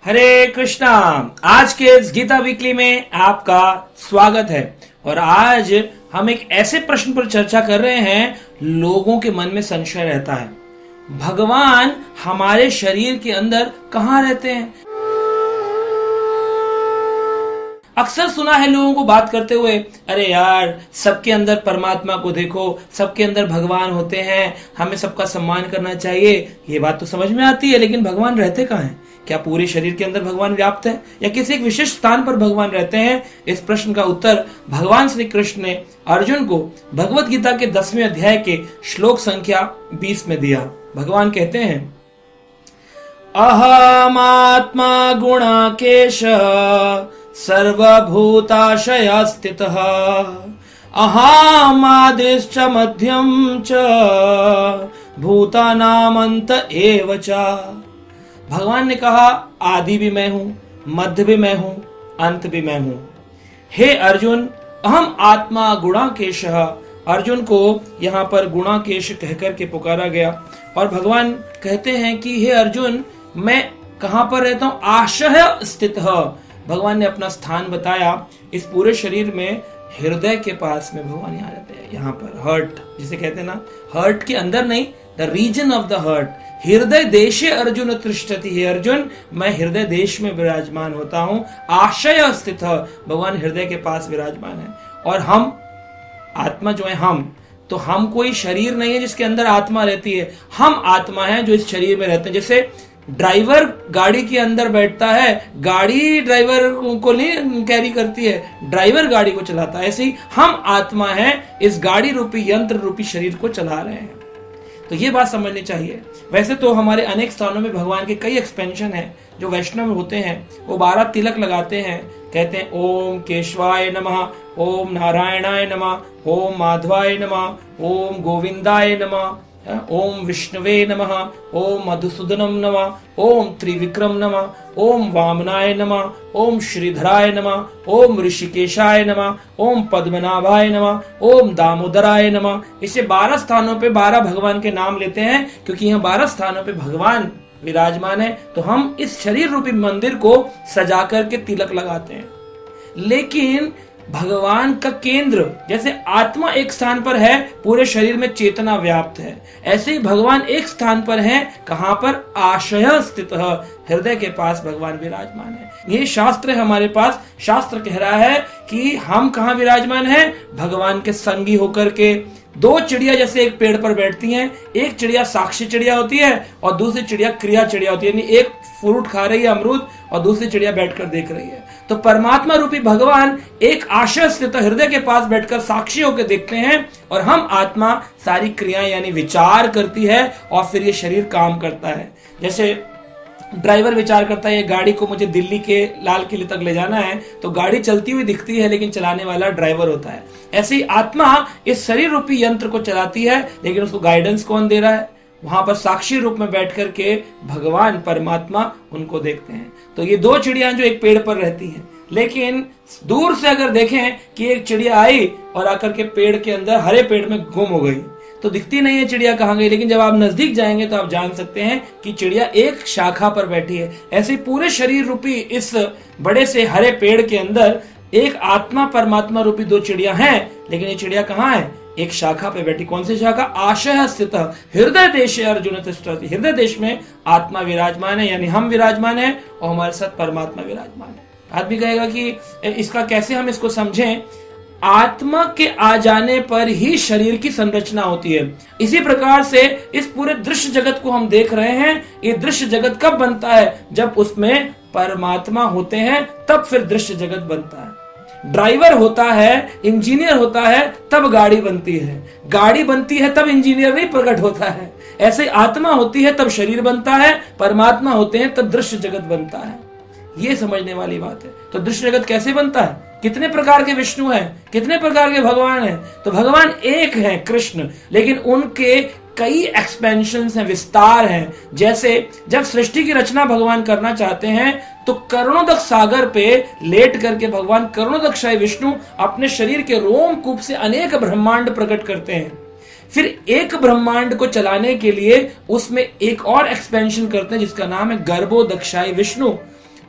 हरे कृष्णा। आज के इस गीता वीकली में आपका स्वागत है और आज हम एक ऐसे प्रश्न पर चर्चा कर रहे हैं लोगों के मन में संशय रहता है, भगवान हमारे शरीर के अंदर कहाँ रहते हैं। अक्सर सुना है लोगों को बात करते हुए, अरे यार सबके अंदर परमात्मा को देखो, सबके अंदर भगवान होते हैं, हमें सबका सम्मान करना चाहिए। ये बात तो समझ में आती है, लेकिन भगवान रहते कहाँ हैं? क्या पूरे शरीर के अंदर भगवान व्याप्त है या किसी एक विशेष स्थान पर भगवान रहते हैं? इस प्रश्न का उत्तर भगवान श्री कृष्ण ने अर्जुन को भगवत गीता के 10वें अध्याय के श्लोक संख्या 20 में दिया। भगवान कहते हैं, अहमात्मा गुणाकेश सर्वभूताशय स्थितः अहमादिश्च मध्यम च भूतानामंत एव च। भगवान ने कहा, आदि भी मैं हूं, मध्य भी मैं हूं, अंत भी मैं हूं। हे अर्जुन, अहम आत्मा गुणाकेश। अर्जुन को यहाँ पर गुणाकेश कहकर के पुकारा गया और भगवान कहते हैं कि हे अर्जुन, मैं कहां पर रहता हूं? आशय स्थित। भगवान ने अपना स्थान बताया। इस पूरे शरीर में हृदय के पास में भगवान यहाँ रहते हैं। यहाँ पर हर्ट जिसे कहते हैं ना, हर्ट के अंदर नहीं, the region of the heart. हृदय देशे अर्जुन तिष्ठति। हे अर्जुन, मैं हृदय देश में विराजमान होता हूँ। आशय स्थित, भगवान हृदय के पास विराजमान है। और हम आत्मा जो है, हम कोई शरीर नहीं है जिसके अंदर आत्मा रहती है। हम आत्मा है जो इस शरीर में रहते हैं। जैसे ड्राइवर गाड़ी के अंदर बैठता है, गाड़ी ड्राइवर को नहीं कैरी करती है, ड्राइवर गाड़ी को चलाता है। ऐसे ही हम आत्मा है, इस गाड़ी रूपी यंत्र रूपी शरीर को चला रहे हैं। तो ये बात समझनी चाहिए। वैसे तो हमारे अनेक स्थानों में भगवान के कई एक्सपेंशन हैं। जो वैष्णव होते हैं वो 12 तिलक लगाते हैं, कहते हैं ओम केशवाय नमः, ओम नारायणाय नमः, ओम माधवाय नमः, ओम गोविंदाय नमः, ओम विष्णुवे नमः, ओम मधुसूदनम नमः, ओम त्रिविक्रम नमः, ओम वामनाय नमः, ओम श्रीधराय नमः, ओम ऋषिकेशाय नमः, ओम पद्मनाभाय नमः, ओम दामोदराय नमः। इसे 12 स्थानों पे 12 भगवान के नाम लेते हैं, क्योंकि यहाँ 12 स्थानों पे भगवान विराजमान है। तो हम इस शरीर रूपी मंदिर को सजा करके तिलक लगाते हैं। लेकिन भगवान का केंद्र, जैसे आत्मा एक स्थान पर है, पूरे शरीर में चेतना व्याप्त है, ऐसे ही भगवान एक स्थान पर है। कहां पर? आशय स्थित, हृदय के पास भगवान विराजमान है। ये शास्त्र है हमारे पास। शास्त्र कह रहा है कि हम कहां विराजमान है? भगवान के संगी होकर के। 2 चिड़िया जैसे एक पेड़ पर बैठती हैं, एक चिड़िया साक्षी चिड़िया होती है और दूसरी चिड़िया क्रिया चिड़िया होती है। यानी एक फ्रूट खा रही है, अमरूद, और दूसरी चिड़िया बैठकर देख रही है। तो परमात्मा रूपी भगवान एक आशय स्थित हृदय के पास बैठकर साक्षी होकर देखते हैं, और हम आत्मा सारी क्रियाएं यानी विचार करती है और फिर ये शरीर काम करता है। जैसे ड्राइवर विचार करता है, ये गाड़ी को मुझे दिल्ली के लाल किले तक ले जाना है, तो गाड़ी चलती हुई दिखती है लेकिन चलाने वाला ड्राइवर होता है। ऐसे ही आत्मा इस शरीर रूपी यंत्र को चलाती है, लेकिन उसको गाइडेंस कौन दे रहा है? वहां पर साक्षी रूप में बैठ करके भगवान परमात्मा उनको देखते हैं। तो ये 2 चिड़िया जो एक पेड़ पर रहती हैं, लेकिन दूर से अगर देखें कि एक चिड़िया आई और आकर के पेड़ के अंदर हरे पेड़ में गुम हो गई, तो दिखती नहीं है चिड़िया कहाँ गई। लेकिन जब आप नजदीक जाएंगे तो आप जान सकते हैं कि चिड़िया एक शाखा पर बैठी है। ऐसे पूरे शरीर रूपी इस बड़े से हरे पेड़ के अंदर एक आत्मा परमात्मा रूपी 2 चिड़िया हैं, लेकिन ये चिड़िया कहाँ है? एक शाखा पे बैठी। कौन सी शाखा? आशय स्थित हृदय देश अर्जुन तिष्ठति। हृदय देश में आत्मा विराजमान है, यानी हम विराजमान है और हमारे साथ परमात्मा विराजमान है। आदमी कहेगा कि इसका कैसे हम इसको समझें? आत्मा के आ जाने पर ही शरीर की संरचना होती है। इसी प्रकार से इस पूरे दृश्य जगत को हम देख रहे हैं। ये दृश्य जगत कब बनता है? जब उसमें परमात्मा होते हैं, तब फिर दृश्य जगत बनता है। ड्राइवर होता है, इंजीनियर होता है, तब गाड़ी बनती है। गाड़ी बनती है तब इंजीनियर नहीं प्रकट होता है। ऐसे आत्मा होती है तब शरीर बनता है, परमात्मा होते हैं तब दृश्य जगत बनता है। ये समझने वाली बात है। तो दृश्य जगत कैसे बनता है? कितने प्रकार के विष्णु हैं, कितने प्रकार के भगवान हैं? तो भगवान एक हैं, कृष्ण, लेकिन उनके कई एक्सपेंशंस हैं, विस्तार हैं। जैसे जब सृष्टि की रचना भगवान करना चाहते हैं तो करोड़ों सागर पे लेट करके भगवान करोड़ों विष्णु अपने शरीर के रोमकूप से अनेक ब्रह्मांड प्रकट करते हैं। फिर एक ब्रह्मांड को चलाने के लिए उसमें एक और एक्सपेंशन करते हैं जिसका नाम है गर्भोदक्षाई विष्णु।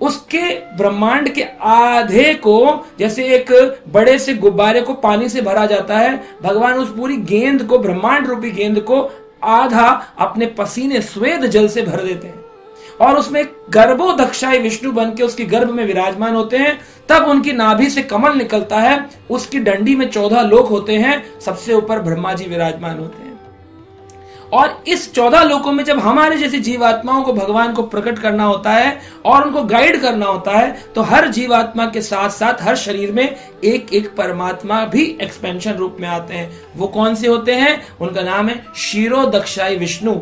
उसके ब्रह्मांड के आधे को, जैसे एक बड़े से गुब्बारे को पानी से भरा जाता है, भगवान उस पूरी गेंद को, ब्रह्मांड रूपी गेंद को आधा अपने पसीने स्वेद जल से भर देते हैं और उसमें गर्भोदक्षाई विष्णु बन के उसके गर्भ में विराजमान होते हैं। तब उनकी नाभि से कमल निकलता है, उसकी डंडी में 14 लोक होते हैं, सबसे ऊपर ब्रह्मा जी विराजमान होते हैं। और इस 14 लोकों में जब हमारे जैसे जीवात्माओं को भगवान को प्रकट करना होता है और उनको गाइड करना होता है, तो हर जीवात्मा के साथ साथ हर शरीर में एक एक परमात्मा भी एक्सपेंशन रूप में आते हैं। वो कौन से होते हैं? उनका नाम है क्षीरोदक्षाई विष्णु।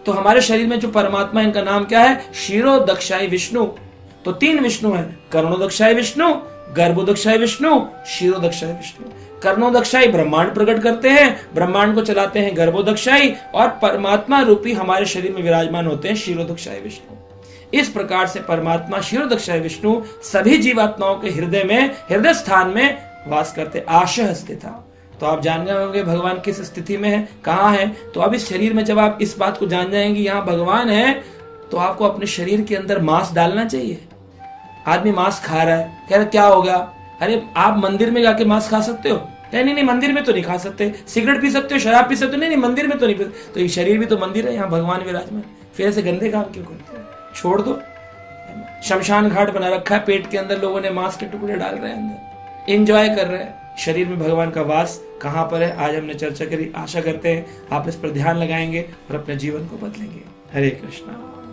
तो हमारे शरीर में जो परमात्मा, इनका नाम क्या है? क्षीरोदक्षाई विष्णु। तो 3 विष्णु है, कर्णोदक्षाई विष्णु, गर्भोदक्षाई विष्णु, क्षीरोदक्षाई विष्णु। कर्णोदक्षाई ब्रह्मांड प्रकट करते हैं, ब्रह्मांड को चलाते हैं गर्भोदक्षाई, और परमात्मा रूपी हमारे शरीर में विराजमान होते हैं क्षीरोदक्षाई विष्णु। इस प्रकार से परमात्मा क्षीरोदक्षाई विष्णु सभी जीवात्माओं के हृदय में, हृदय स्थान में वास करते। आशय स्थिता। तो आप जान गए होंगे भगवान किस स्थिति में है, कहाँ है। तो अब इस शरीर में जब आप इस बात को जान जाएंगे यहाँ भगवान है, तो आपको अपने शरीर के अंदर मांस डालना चाहिए। आदमी मांस खा रहा है, कह रहे क्या हो गया? अरे आप मंदिर में जाके मांस खा सकते हो? नहीं, मंदिर में तो नहीं खा सकते। सिगरेट पी सकते हो, शराब पी सकते हो? नहीं, मंदिर में तो नहीं पी। तो ये शरीर भी तो मंदिर है, यहाँ भगवान विराजमान। फिर ऐसे गंदे काम क्यों करते हैं? छोड़ दो। शमशान घाट बना रखा है, पेट के अंदर लोगों ने मांस के टुकड़े डाल रहे हैं, अंदर एंजॉय कर रहे हैं। शरीर में भगवान का वास कहाँ पर है, आज हमने चर्चा करी। आशा करते हैं आप इस पर ध्यान लगाएंगे और अपने जीवन को बदलेंगे। हरे कृष्णा।